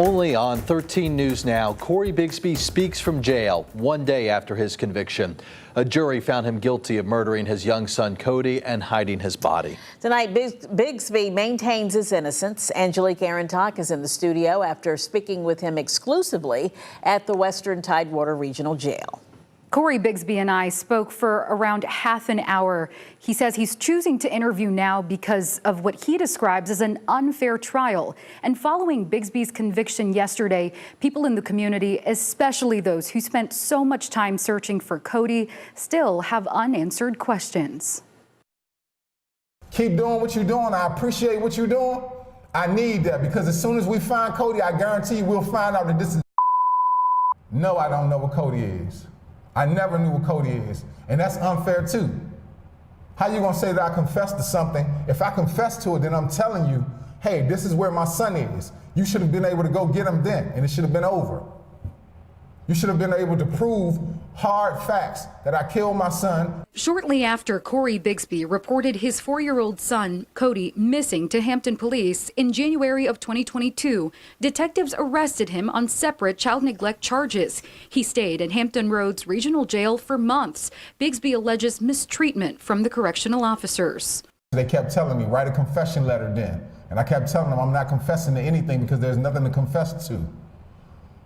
Only on 13 News Now, Cory Bigsby speaks from jail 1 day after his conviction. A jury found him guilty of murdering his young son Codi and hiding his body. Tonight, Bigsby maintains his innocence. Angelique Arintok is in the studio after speaking with him exclusively at the Western Tidewater Regional Jail. Cory Bigsby and I spoke for around half an hour. He says he's choosing to interview now because of what he describes as an unfair trial. And following Bigsby's conviction yesterday, people in the community, especially those who spent so much time searching for Codi, still have unanswered questions. Keep doing what you're doing. I appreciate what you're doing. I need that because as soon as we find Codi, I guarantee you we'll find out that this is. No, I don't know what Codi is. I never knew what Codi is, and that's unfair too. How you gonna say that I confessed to something? If I confess to it, then I'm telling you, hey, this is where my son is. You should have been able to go get him then, and it should have been over. You should have been able to prove hard facts that I killed my son. Shortly after Cory Bigsby reported his 4-year-old son, Codi, missing to Hampton police in January of 2022, detectives arrested him on separate child neglect charges. He stayed in Hampton Roads Regional Jail for months. Bigsby alleges mistreatment from the correctional officers. They kept telling me, write a confession letter then. And I kept telling them I'm not confessing to anything because there's nothing to confess to.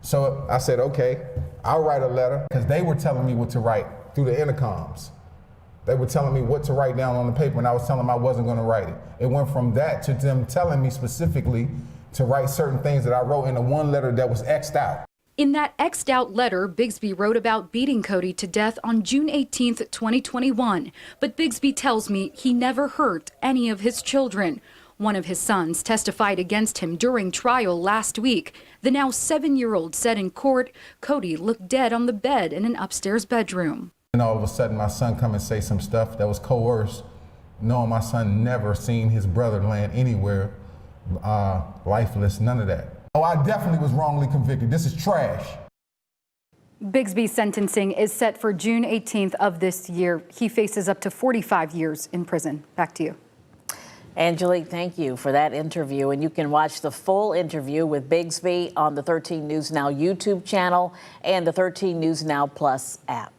So I said, okay, I'll write a letter, because they were telling me what to write through the intercoms. They were telling me what to write down on the paper, and I was telling them I wasn't going to write it. It went from that to them telling me specifically to write certain things that I wrote in the one letter that was X'd out. In that X'd out letter, Bigsby wrote about beating Codi to death on June 18th, 2021. But Bigsby tells me he never hurt any of his children. One of his sons testified against him during trial last week. The now 7-year-old said in court, Codi looked dead on the bed in an upstairs bedroom. And all of a sudden my son come and say some stuff that was coerced, knowing my son never seen his brother land anywhere lifeless, none of that. Oh, I definitely was wrongly convicted. This is trash. Bigsby's sentencing is set for June 18th of this year. He faces up to 45 years in prison. Back to you. Angelique, thank you for that interview. And you can watch the full interview with Bigsby on the 13 News Now YouTube channel and the 13 News Now Plus app.